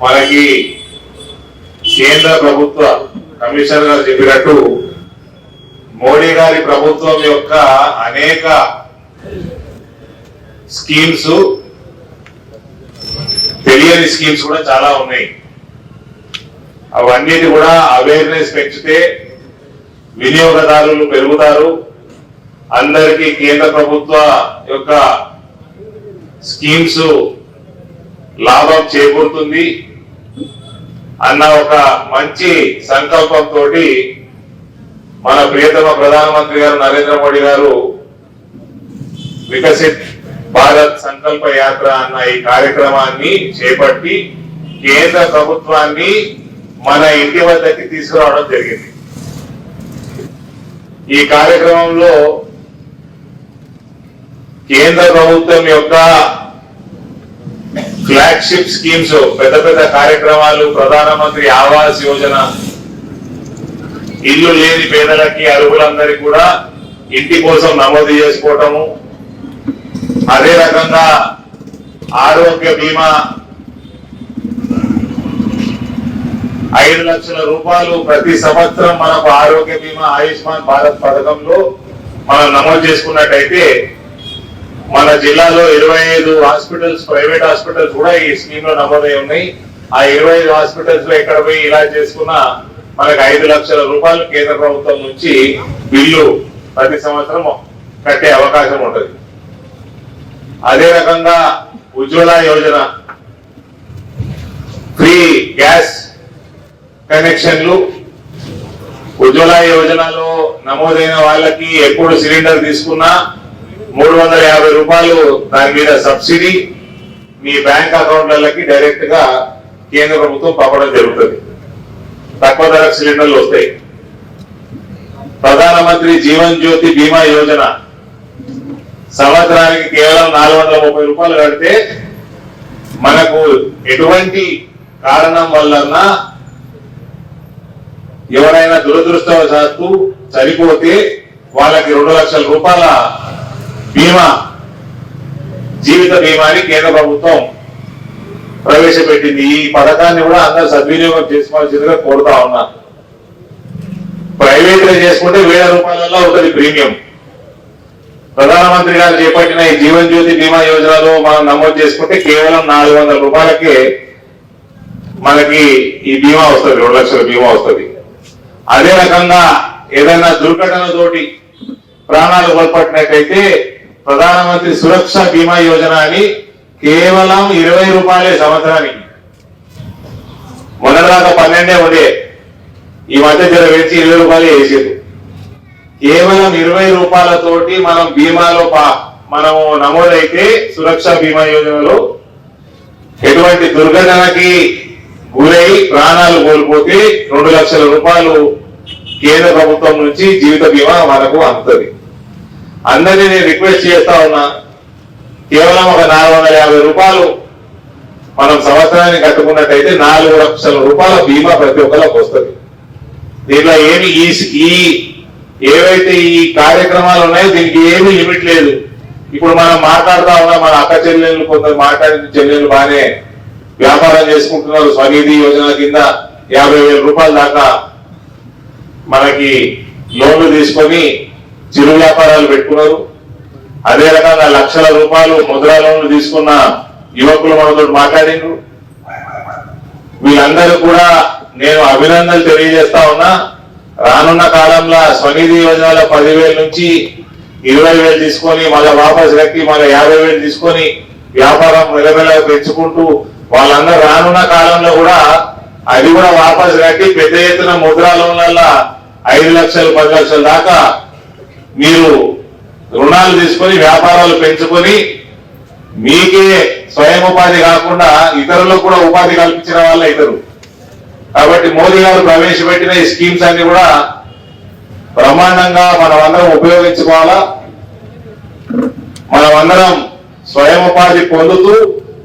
మనకి కేంద్ర ప్రభుత్వ కమిషనర్ గారు చెప్పినట్టు మోడీ గారి ప్రభుత్వం యొక్క అనేక స్కీమ్స్, తెలియని స్కీమ్స్ కూడా చాలా ఉన్నాయి. అవన్నిటి కూడా అవేర్నెస్ పెంచితే వినియోగదారులు పెరుగుతారు, అందరికీ కేంద్ర ప్రభుత్వ యొక్క స్కీమ్స్ లాభం చేకూరుతుంది అన్న ఒక మంచి సంకల్పంతో మన ప్రియతమ ప్రధానమంత్రి గారు నరేంద్ర మోడీ గారు వికసిత్ భారత్ సంకల్ప యాత్ర అన్న ఈ కార్యక్రమాన్ని చేపట్టి కేంద్ర ప్రభుత్వాన్ని మన ఇంటి వద్దకి తీసుకురావడం జరిగింది. ఈ కార్యక్రమంలో కేంద్ర ప్రభుత్వం యొక్క ఫ్లాగ్షిప్ స్కీమ్స్, పెద్ద పెద్ద కార్యక్రమాలు, ప్రధానమంత్రి ఆవాస్ యోజన, ఇల్లు లేని పేదలకి అర్హులందరికీ కూడా ఇంటి కోసం నమోదు చేసుకోవటము, అదే రకంగా ఆరోగ్య బీమా 5 లక్షల రూపాయలు ప్రతి సంవత్సరం మనకు ఆరోగ్య బీమా ఆయుష్మాన్ భారత్ పథకంలో మనం నమోదు చేసుకున్నట్టయితే మన జిల్లాలో 25 హాస్పిటల్స్, ప్రైవేట్ హాస్పిటల్స్ కూడా ఈ స్కీమ్ లో నమోదై ఉన్నాయి. ఆ 25 హాస్పిటల్స్ లో ఎక్కడ పోయి ఇలా చేసుకున్నా మనకు 5 లక్షల రూపాయలు కేంద్ర ప్రభుత్వం నుంచి బిల్లు ప్రతి సంవత్సరం కట్టే అవకాశం ఉంటుంది. అదే రకంగా ఉజ్వల యోజన, ఫ్రీ గ్యాస్ కనెక్షన్లు, ఉజ్వల యోజనలో నమోదైన వాళ్ళకి ఎప్పుడు సిలిండర్ తీసుకున్నా 350 రూపాయలు దాని మీద సబ్సిడీ మీ బ్యాంక్ అకౌంట్లకి డైరెక్ట్ గా కేంద్ర ప్రభుత్వం పంపడం జరుగుతుంది. తక్కువ ధరకు సిలిండర్లు వస్తాయి. ప్రధానమంత్రి జీవన్ జ్యోతి బీమా యోజన సంవత్సరానికి కేవలం 430 రూపాయలు కడితే మనకు ఎటువంటి కారణం వలన ఎవరైనా దురదృష్టవశాత్తు చనిపోతే వాళ్ళకి 2 లక్షల రూపాయల బీమా, జీవిత బీమాని కేంద్ర ప్రభుత్వం ప్రవేశపెట్టింది. ఈ పథకాన్ని కూడా అందరూ సద్వినియోగం చేసుకోవాల్సిందిగా కోరుతా ఉన్నా. ప్రైవేట్ గా చేసుకుంటే 1000 రూపాయలలో ఉంటుంది ప్రీమియం. ప్రధానమంత్రి గారు చేపట్టిన ఈ జీవన్ జ్యోతి బీమా యోజనలో మనం నమోదు చేసుకుంటే కేవలం 400 రూపాయలకే మనకి ఈ బీమా వస్తుంది, 2 లక్షల బీమా వస్తుంది. అదే రకంగా ఏదైనా దుర్ఘటనతోటి ప్రాణాలు కోల్పట్టినట్టయితే ప్రధానమంత్రి సురక్ష బీమా యోజన అని కేవలం 20 రూపాయలే సంవత్సరానికి. మొన్నటిదాకా 12 ఉండే, ఈ మధ్య జర పెంచి 20 రూపాయలే వేసేది. కేవలం 20 రూపాయలతోటి మనం బీమాలో మనము నమోదైతే సురక్ష బీమా యోజనలో ఎటువంటి దుర్ఘటనకి గురై ప్రాణాలు కోల్పోతే 2 లక్షల రూపాయలు కేంద్ర ప్రభుత్వం నుంచి జీవిత బీమా మనకు అందుతుంది. అందరినీ నేను రిక్వెస్ట్ చేస్తా ఉన్నా, కేవలం ఒక 450 రూపాయలు మనం సంవత్సరానికి కట్టుకున్నట్టయితే 4 లక్షల రూపాయల బీమా ప్రతి ఒక్కరికి వస్తుంది. దీంట్లో ఏమి ఏవైతే ఈ కార్యక్రమాలు ఉన్నాయో దీనికి ఏమీ లిమిట్ లేదు. ఇప్పుడు మనం మాట్లాడుతా ఉన్నాం, మన అక్క చెల్లెళ్ళు, కొందరు మాట్లాడిన చెల్లెళ్ళు బాగానే వ్యాపారం చేసుకుంటున్నారు. స్వనిధి యోజన కింద 50,000 రూపాయల దాకా మనకి లోన్లు తీసుకొని చిరు వ్యాపారాలు పెట్టుకున్నారు. అదే రకంగా లక్షల రూపాయలు ముద్రా లోన్లు తీసుకున్న యువకులు మనతో మాట్లాడిండ్రు. వీళ్ళందరూ కూడా నేను అభినందనలు తెలియజేస్తా ఉన్నా. రానున్న కాలంలో స్వనిధి యోజనలో 10,000 నుంచి 20,000 తీసుకొని మళ్ళీ వాపసు కట్టి మళ్ళీ 50,000 తీసుకొని వ్యాపారం మెల్లమెల్ల పెంచుకుంటూ వాళ్ళందరూ రానున్న కాలంలో కూడా అది కూడా వాపసు కట్టి పెద్ద ఎత్తున ముద్రా లోన్లలో 5 లక్షలు 10 లక్షల దాకా మీరు రుణాలు తీసుకొని వ్యాపారాలు పెంచుకొని మీకే స్వయం ఉపాధి కాకుండా ఇతరులకు కూడా ఉపాధి కల్పించిన వాళ్ళు అవుతారు. కాబట్టి మోదీ గారు ప్రవేశపెట్టిన ఈ స్కీమ్స్ అన్ని కూడా బ్రహ్మాండంగా మనమందరం ఉపయోగించుకోవాలా. మనమందరం స్వయం ఉపాధి పొందుతూ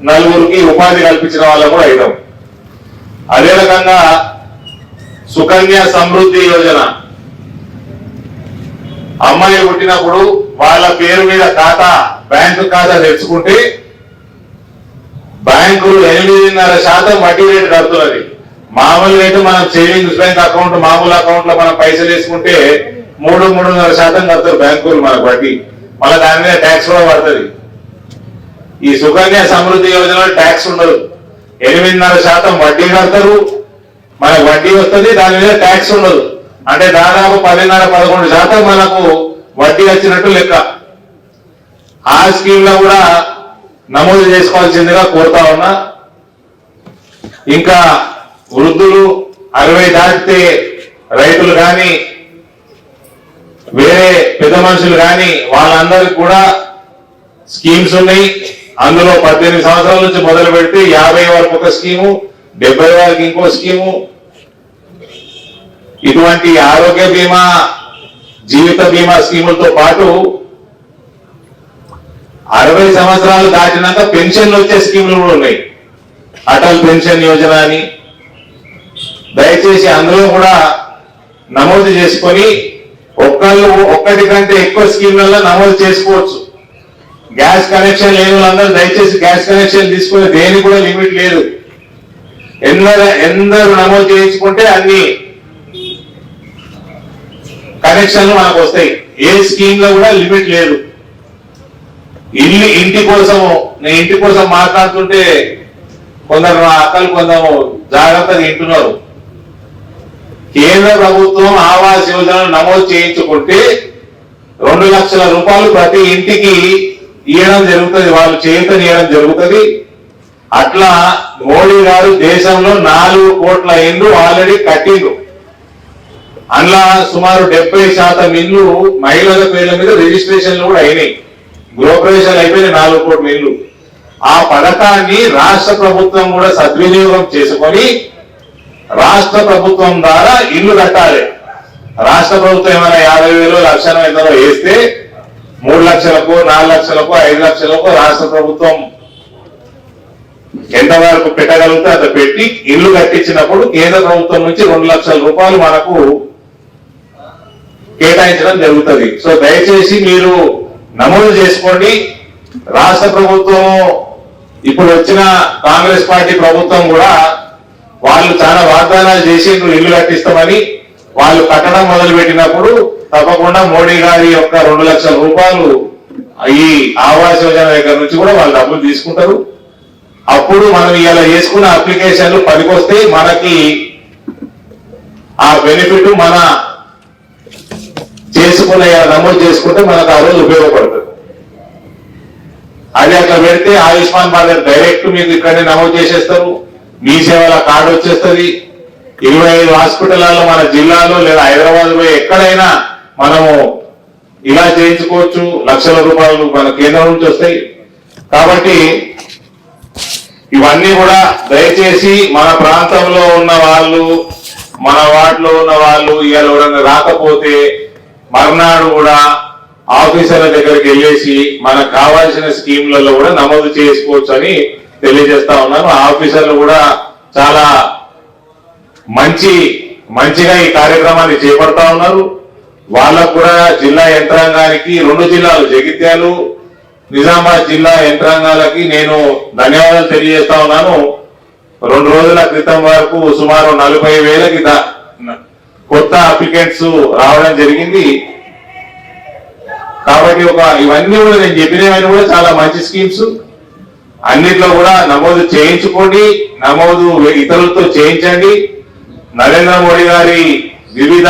నలుగురికి ఉపాధి కల్పించిన వాళ్ళం కూడా అవుతాం. అదే రకంగా సుకన్య సమృద్ధి యోజన, అమ్మాయి పుట్టినప్పుడు వాళ్ళ పేరు మీద ఖాతా, బ్యాంకు ఖాతా తెచ్చుకుంటే బ్యాంకులు 8.5% వడ్డీ రేటు కడుతున్నది. మామూలు రేటు మనం సేవింగ్స్ బ్యాంక్ అకౌంట్ మామూలు అకౌంట్ లో మనం పైసలు వేసుకుంటే 3.5% కడతారు బ్యాంకులు మనకు వడ్డీ. మళ్ళీ దాని మీద ట్యాక్స్ కూడా పడుతుంది. ఈ సుకన్య సమృద్ధి యోజనలో ట్యాక్స్ ఉండదు. 8.5% వడ్డీ కడతారు, మనకు వడ్డీ వస్తుంది, దాని మీద ట్యాక్స్ ఉండదు. అంటే దాదాపు 10.5-11% మనకు వడ్డీ వచ్చినట్టు లెక్క. ఆ స్కీమ్ లో కూడా నమోదు చేసుకోవాల్సిందిగా కోరుతా ఉన్నా. ఇంకా వృద్ధులు 60 దాటితే రైతులు కానీ వేరే పెద్ద మనుషులు కానీ వాళ్ళందరికీ కూడా స్కీమ్స్ ఉన్నాయి. అందులో 18 సంవత్సరాల నుంచి మొదలు పెడితే 50 వరకు ఒక స్కీము, 70 వరకు ఇంకో స్కీము. ఇటువంటి ఆరోగ్య బీమా, జీవిత బీమా స్కీములతో పాటు 60 సంవత్సరాలు దాటినాక పెన్షన్లు వచ్చే స్కీములు కూడా ఉన్నాయి. అటల్ పెన్షన్ యోజన అని. దయచేసి అందులో కూడా నమోదు చేసుకొని ఒక్కటి కంటే ఎక్కువ స్కీమ్లలో నమోదు చేసుకోవచ్చు. గ్యాస్ కనెక్షన్ లేని వాళ్ళందరూ దయచేసి గ్యాస్ కనెక్షన్ తీసుకునే దేనికి కూడా లిమిట్ లేదు. ఎందరూ నమోదు చేయించుకుంటే అన్ని కనెక్షన్లు మనకు వస్తాయి. ఏ స్కీమ్ లో కూడా లిమిట్ లేదు. ఇంటి కోసం మాట్లాడుతుంటే కొందరు అక్కలు కొందరు జాగ్రత్తగా వింటున్నారు. కేంద్ర ప్రభుత్వం ఆవాస్ యోజనలు నమోదు చేయించుకుంటే 2 లక్షల రూపాయలు ప్రతి ఇంటికి ఇవ్వడం జరుగుతుంది, వాళ్ళు ఇవ్వడం జరుగుతుంది. అట్లా మోడీ గారు దేశంలో 4 కోట్ల ఇండ్లు ఆల్రెడీ కట్టిండ్రు. అందులో సుమారు 70% ఇండ్లు మహిళల పేర్ల మీద రిజిస్ట్రేషన్లు కూడా అయినాయి. గృహప్రవేశాలు అయిపోయిన 4 కోట్ల ఇల్లు. ఆ పథకాన్ని రాష్ట్ర ప్రభుత్వం కూడా సద్వినియోగం చేసుకొని రాష్ట్ర ప్రభుత్వం ద్వారా ఇల్లు కట్టాలి. రాష్ట్ర ప్రభుత్వం ఏమైనా 50,000 లక్షల ఎంతలో వేస్తే 3 లక్షలకు 4 లక్షలకు 5 లక్షలకు రాష్ట్ర ప్రభుత్వం ఎంతవరకు పెట్టగలిగితే అంత పెట్టి ఇల్లు కట్టించినప్పుడు కేంద్ర ప్రభుత్వం నుంచి 2 లక్షల రూపాయలు మనకు కేటాయించడం జరుగుతుంది. సో దయచేసి మీరు నమోదు చేసుకోండి. రాష్ట్ర ప్రభుత్వం ఇప్పుడు వచ్చిన కాంగ్రెస్ పార్టీ ప్రభుత్వం కూడా వాళ్ళు చాలా వాగ్దానాలు చేసి ఇల్లు కట్టిస్తామని వాళ్ళు కట్టడం మొదలు పెట్టినప్పుడు తప్పకుండా మోడీ గారి యొక్క 2 లక్షల రూపాయలు ఈ ఆవాస్ యోజన దగ్గర నుంచి కూడా వాళ్ళు డబ్బులు తీసుకుంటారు. అప్పుడు మనం ఇలా చేసుకున్న అప్లికేషన్లు పనికొస్తే మనకి ఆ బెనిఫిట్ మన చేసుకున్న నమోదు చేసుకుంటే మనకు ఆ రోజు ఉపయోగపడుతుంది. అది అట్లా పెడితే ఆయుష్మాన్ భారత్ డైరెక్ట్ మీకు ఇక్కడనే నమోదు చేసేస్తారు. మీ సేవల కార్డు వచ్చేస్తుంది. 25 హాస్పిటల్లో మన జిల్లాలో లేదా హైదరాబాద్ లో ఎక్కడైనా మనము ఇలా చేయించుకోవచ్చు. లక్షల రూపాయలు మన కేంద్రం నుంచి వస్తాయి. కాబట్టి ఇవన్నీ కూడా దయచేసి మన ప్రాంతంలో ఉన్న వాళ్ళు, మన వార్డులో ఉన్న వాళ్ళు ఇవాళ ఎవరైనా రాకపోతే మర్నాడు కూడా ఆఫీసర్ల దగ్గరికి వెళ్ళేసి మనకు కావాల్సిన స్కీమ్లలో కూడా నమోదు చేసుకోవచ్చు అని తెలియజేస్తా ఉన్నాను. ఆఫీసర్లు కూడా చాలా మంచిగా ఈ కార్యక్రమాన్ని చేపడతా ఉన్నారు. వాళ్ళకు కూడా జిల్లా యంత్రాంగానికి 2 జిల్లాలు జగిత్యాలు, నిజామాబాద్ జిల్లా యంత్రాంగాలకి నేను ధన్యవాదాలు తెలియజేస్తా ఉన్నాను. 2 రోజుల క్రితం వరకు సుమారు 40,000కి కొత్త అప్లికెంట్స్ రావడం జరిగింది. కాబట్టి ఇవన్నీ కూడా నేను చెప్పినవన్నీ కూడా చాలా మంచి స్కీమ్స్. అన్నిట్లో కూడా నమోదు చేయించుకోండి, నమోదు ఇతరులతో చేయించండి. నరేంద్ర మోడీ గారి వివిధ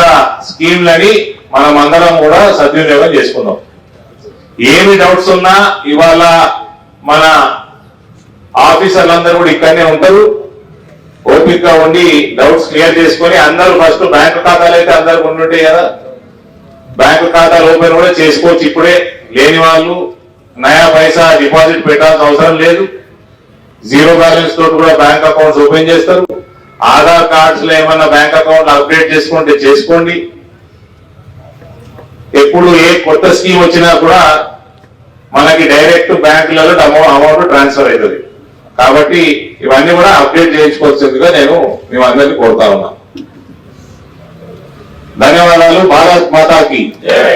స్కీమ్లని మనం అందరం కూడా సద్వినియోగం చేసుకుందాం. ఏమి డౌట్స్ ఉన్నా ఇవాళ మన ఆఫీసర్లందరూ కూడా ఇక్కడనే ఉంటారు. ఓపిక ఉండి డౌట్స్ క్లియర్ చేసుకొని అందరూ ఫస్ట్ బ్యాంకు ఖాతాలు అయితే అందరికి ఉండుంటాయి కదా, బ్యాంకు ఖాతాలు ఓపెన్ కూడా చేసుకోవచ్చు. ఇప్పుడే లేని వాళ్ళు నయా పైసా డిపాజిట్ పెట్టాల్సిన అవసరం లేదు. 0 బ్యాలెన్స్ తోటి కూడా బ్యాంక్ అకౌంట్స్ ఓపెన్ చేస్తారు. ఆధార్ కార్డ్స్ లో ఏమన్నా బ్యాంక్ అకౌంట్ అప్డేట్ చేసుకుంటే చేసుకోండి. ఎప్పుడు ఏ కొత్త స్కీమ్ వచ్చినా కూడా మనకి డైరెక్ట్ బ్యాంకులలో అమౌంట్ ట్రాన్స్ఫర్ అవుతుంది. కాబట్టి ఇవన్నీ కూడా అప్డేట్ చేయించుకోవాల్సిందిగా నేను మేమందరినీ కోరుతా ఉన్నా. ధన్యవాదాలు. భారత్ మాతాకి జై.